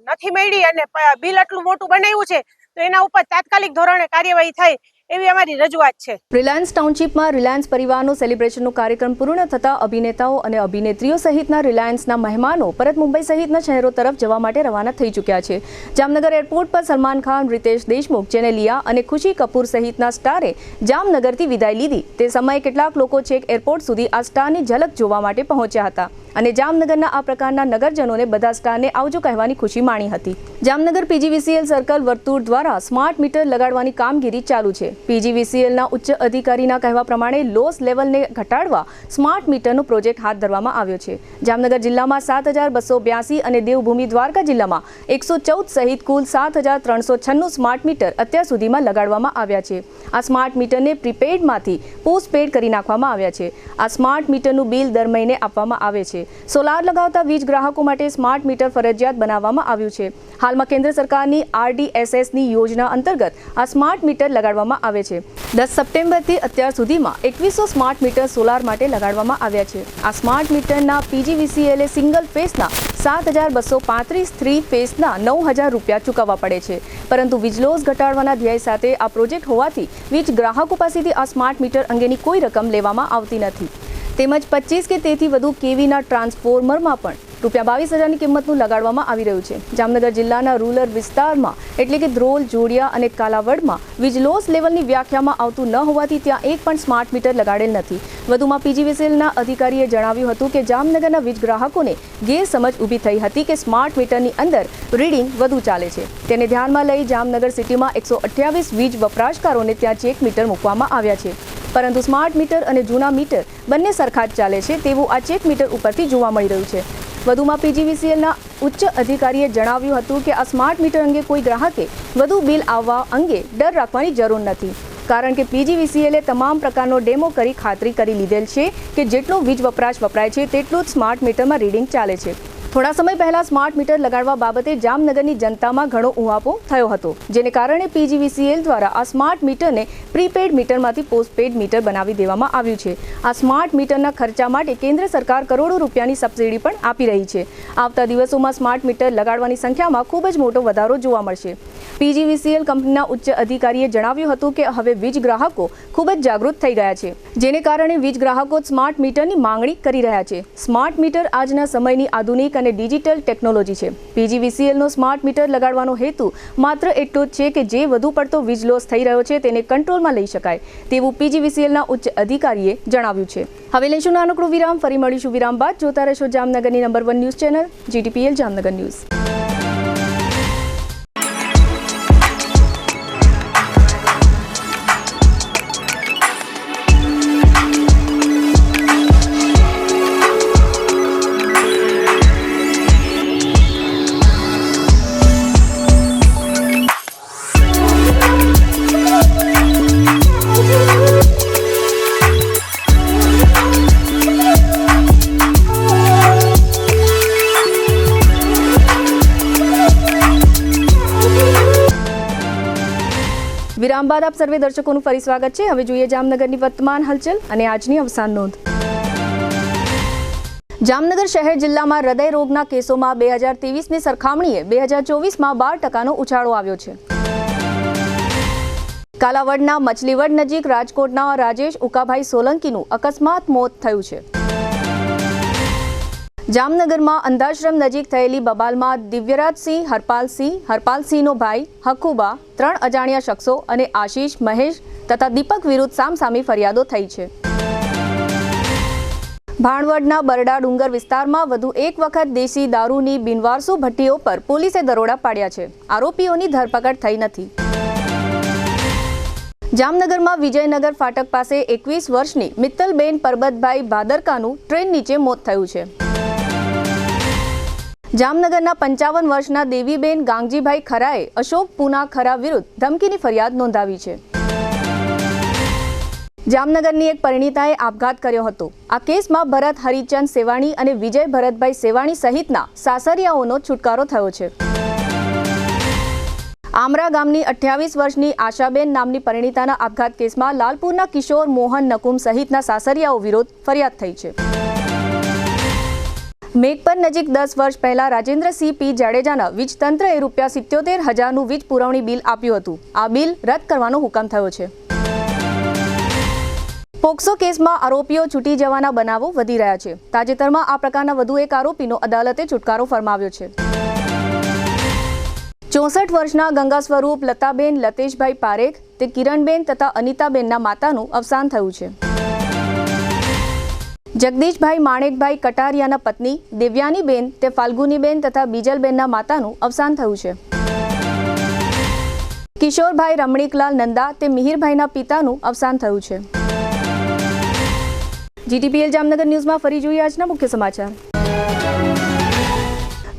નથી મળી અને બિલ આટલું મોટું બનાવ્યું છે તો એના ઉપર તાત્કાલિક ધોરણે કાર્યવાહી થાય એવી અમારી રજૂઆત છે. રિલાયન્સ ટાઉનશીપમાં રિલાયન્સ પરિવારનો સેલિબ્રેશનનો કાર્યક્રમ પૂર્ણ થતા અભિનેતાઓ અને અભિનેત્રીઓ સહિતના રિલાયન્સના મહેમાનો પરત મુંબઈ સહિતના શહેરો તરફ જવા માટે રવાના થઈ ચૂક્યા છે. જામનગર એરપોર્ટ પર સલમાન ખાન, રિતેશ દેશમુખ, જેનેલિયા અને ખુશી કપૂર સહિતના સ્ટારે જામનગરથી વિદાય લીધી. તે સમયે કેટલાક લોકો છેક એરપોર્ટ સુધી આ સ્ટારની ઝલક જોવા માટે પહોંચ્યા હતા અને જામનગરના આ પ્રકારના નગરજનોને બધા સ્ટારને આવજો કહેવાની ખુશી માણી હતી. જામનગર PGVCL સર્કલ વર્તુળ દ્વારા સ્માર્ટ મીટર લગાડવાની કામગીરી ચાલુ છે. PGVCLના ઉચ્ચ અધિકારીના કહેવા પ્રમાણે લોસ લેવલને ઘટાડવા સ્માર્ટ મીટરનો પ્રોજેક્ટ હાથ ધરવામાં આવ્યો છે. જામનગર જિલ્લામાં 7,282 અને દેવભૂમિ દ્વારકા જિલ્લામાં 114 સહિત કુલ 7,396 સ્માર્ટ મીટર અત્યાર સુધીમાં લગાડવામાં આવ્યા છે. આ સ્માર્ટ મીટરને પ્રીપેડમાંથી પોસ્ટપેડ કરી નાખવામાં આવ્યા છે. આ સ્માર્ટ મીટરનું બિલ દર મહિને આપવામાં આવે છે. સોલાર લગાવતા વીજ ગ્રાહકો માટે સ્માર્ટ મીટર ફરજિયાત બનાવવામાં આવ્યું છે. હાલમાં કેન્દ્ર સરકારની RDSSની યોજના અંતર્ગત આ સ્માર્ટ મીટર લગાડવામાં આવે છે. 10 સપ્ટેમ્બરથી અત્યાર સુધીમાં 2100 સ્માર્ટ મીટર સોલાર માટે લગાડવામાં આવ્યા છે. આ સ્માર્ટ મીટરના PGVCLએ સિંગલ ફેસના 7,235, 3 ફેસના 9,000 રૂપિયા ચૂકવવા પડે છે. પરંતુ વીજ લોસ ઘટાડવાના ધ્યેય સાથે આ પ્રોજેક્ટ હોવાથી વીજ ગ્રાહકો પાસેથી આ સ્માર્ટ મીટર અંગેની કોઈ રકમ લેવામાં આવતી નથી. તેમજ 25 કે તેથી વધુ કેવીના ટ્રાન્સફોર્મરમાં પણ ₹22,000ની કિંમતનું લગાડવામાં આવી રહ્યું છે. જામનગર જિલ્લાના રૂરલ વિસ્તારમાં એટલે કે ધ્રોલ, જોડિયા અને કાલાવડમાં વીજ લોસ લેવલની વ્યાખ્યામાં આવતું ન હોવાથી ત્યાં એક પણ સ્માર્ટ મીટર લગાડેલ નથી. વધુમાં PGVCLના અધિકારીએ જણાવ્યું હતું કે જામનગરના વીજ ગ્રાહકોને ગેરસમજ ઊભી થઈ હતી કે સ્માર્ટ મીટરની અંદર રીડિંગ વધુ ચાલે છે. તેને ધ્યાનમાં લઈ જામનગર સિટીમાં 128 વીજ વપરાશકારોને ત્યાં ચેક મીટર મૂકવામાં આવ્યા છે. પરંતુ સ્માર્ટ મીટર અને જૂના મીટર બંને સરખા જ ચાલે છે તેવું આ ચેક મીટર ઉપરથી જોવા મળી રહ્યું છે. વધુમાં PGVCLના ઉચ્ચ અધિકારીએ જણાવ્યું હતું કે આ સ્માર્ટ મીટર અંગે કોઈ ગ્રાહકે વધુ બિલ આવવા અંગે ડર રાખવાની જરૂર નથી, કારણ કે PGVCLએ તમામ પ્રકારનો ડેમો કરી ખાતરી કરી લીધેલ છે કે જેટલો વીજ વપરાશ વપરાય છે તેટલું જ સ્માર્ટ મીટરમાં રીડિંગ ચાલે છે. થોડા સમય પહેલા સ્માર્ટ મીટર લગાડવા બાબતે જામનગરની જનતામાં ઘણો ઉહાપો થયો હતો, જેને કારણે PGVCL દ્વારા આ સ્માર્ટ મીટરને પ્રીપેડ મીટરમાંથી પોસ્ટપેડ મીટર બનાવી દેવામાં આવ્યું છે. આ સ્માર્ટ મીટરના ખર્ચા માટે કેન્દ્ર સરકાર કરોડો રૂપિયાની સબસિડી પણ આપી રહી છે. આવતા દિવસોમાં સ્માર્ટ મીટર લગાડવાની સંખ્યામાં ખૂબ જ મોટો વધારો જોવા મળશે. PGVCL કંપનીના ઉચ્ચ અધિકારીએ જણાવ્યું હતું કે હવે વીજ ગ્રાહકો ખૂબ જ જાગૃત થઈ ગયા છે, જેને કારણે વીજ ગ્રાહકો સ્માર્ટ મીટરની માંગણી કરી રહ્યા છે. સ્માર્ટ મીટર આજના સમયની આધુનિક અને ડિજિટલ ટેકનોલોજી છે. PGVCLનો સ્માર્ટ મીટર લગાડવાનો હેતુ માત્ર એટલો જ છે કે જે વધુ પડતો વીજ લોસ થઈ રહ્યો છે તેને કંટ્રોલમાં લઈ શકાય તેવું PGVCLના ઉચ્ચ અધિકારીએ જણાવ્યું છે. હવે લઈશું નાનકડું વિરામ, ફરી મળીશું વિરામ બાદ. જોતા રહેશો જામનગરની number 1 news channel GTPL Jamnagar news. વિરામ બાદ આપ સર્વે દર્શકોનું ફરી સ્વાગત છે. હવે જોઈએ જામનગરની વર્તમાન હલચલ અને આજની અવસાન નોંધ. જામનગર શહેર જિલ્લામાં હૃદય રોગના કેસોમાં 2023ની સરખામણીએ 2024માં 12%નો ઉછાળો આવ્યો છે. કાલાવડના મછલીવડ નજીક રાજકોટના રાજેશ ઉકાભાઈ સોલંકીનું અકસ્માત મોત થયું છે. જામનગરમાં અંધાશ્રમ નજીક થયેલી બબાલમાં દિવ્યરાજસિંહ હરપાલસિંહનો ભાઈ હકુબા, 3 અજાણ્યા શખ્સો અને આશીષ, મહેશ તથા દીપક વિરુદ્ધ સામસામી ફરિયાદો થઈ છે. ભાણવડના બરડા ડુંગર વિસ્તારમાં વધુ એક વખત દેશી દારૂની બિનવારસુ ભટ્ટીઓ પર પોલીસે દરોડા પાડ્યા છે. આરોપીઓની ધરપકડ થઈ નથી. જામનગરમાં વિજયનગર ફાટક પાસે 21 વર્ષની મિત્તલબેન પરબતભાઈ ભાદરકાનું ટ્રેન નીચે મોત થયું છે. જામનગરના 55 વર્ષના દેવીબેન ગાંગજીભાઈ ખરાએ અશોક પૂના ખરા વિરુદ્ધ ધમકીની ફરિયાદ નોંધાવી છે. જામનગરની એક પરિણીતાએ આપઘાત કર્યો હતો. આ કેસમાં ભરત હરિચંદ સેવાણી અને વિજય ભરતભાઈ સેવાણી સહિતના સાસરિયાઓનો છુટકારો થયો છે. આમરા ગામની 28 વર્ષની આશાબેન નામની પરિણીતાના આપઘાત કેસમાં લાલપુરના કિશોર મોહન નકુમ સહિતના સાસરિયાઓ વિરુદ્ધ ફરિયાદ થઈ છે. મેઘપર નજીક 10 વર્ષ પહેલા રાજેન્દ્રસિંહ પી જાડેજાના વીજતંત્રએ ₹77,000નું વીજ પુરવણી બિલ આપ્યું હતું. આ બિલ રદ કરવાનો હુકમ થયો છે. પોક્સો કેસમાં આરોપીઓ છૂટી જવાના બનાવો વધી રહ્યા છે. તાજેતરમાં આ પ્રકારના વધુ એક આરોપીનો અદાલતે છુટકારો ફરમાવ્યો છે. 64 વર્ષના ગંગા સ્વરૂપ લતાબેન લતેશભાઈ પારેખ તે કિરણબેન તથા અનિતાબેનના માતાનું અવસાન થયું છે. જગદીશભાઈ માણેકભાઈ કટારિયાના પત્ની દેવ્યાનીબેન તે ફાલ્ગુનીબેન તથા બીજલબેનના માતાનું અવસાન થયું છે. કિશોરભાઈ રમણીકલાલ નંદા તે મિહિરભાઈના પિતાનું અવસાન થયું છે. GTPL જામનગર ન્યૂઝમાં ફરી જોઈએ આજના મુખ્ય સમાચાર.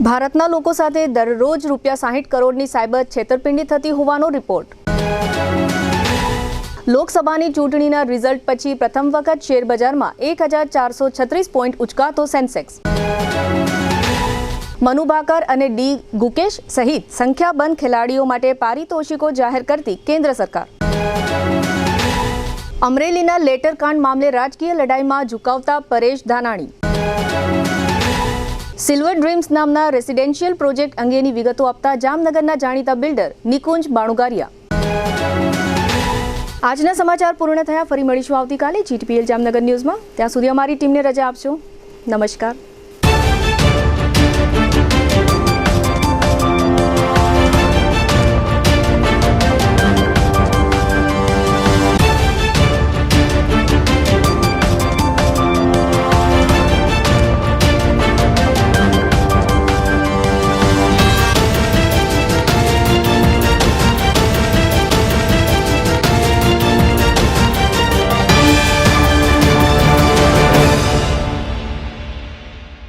ભારતના લોકો સાથે દરરોજ ₹60 કરોડની સાયબર છેતરપિંડી થતી હોવાનો રિપોર્ટ. લોકસભાની ચૂંટણીના રિઝલ્ટ પછી પ્રથમ વખત શેરબજારમાં 1436 પોઈન્ટ ઉચકાતો સેન્સેક્સ. મનુ ભાકર અને ડી ગુકેશ સહિત સંખ્યાબંધ ખેલાડીઓ માટે પારિતોષિકો જાહેર કરતી કેન્દ્ર સરકાર. અમરેલીના લેટરકાંડ મામલે રાજકીય લડાઈમાં ઝુકાવતા પરેશ ધાનાણી. સિલ્વર ડ્રીમ્સ નામના રેસિડેન્શિયલ પ્રોજેક્ટ અંગેની વિગતો આપતા જામનગરના જાણીતા બિલ્ડર નિકુંજ બાણુગારિયા. આજના સમાચાર પૂર્ણ થયા. ફરી મળીશું આવતીકાલે GTPL જામનગર ન્યૂઝમાં. ત્યાં સુધી અમારી ટીમને રજા આપશો. નમસ્કાર.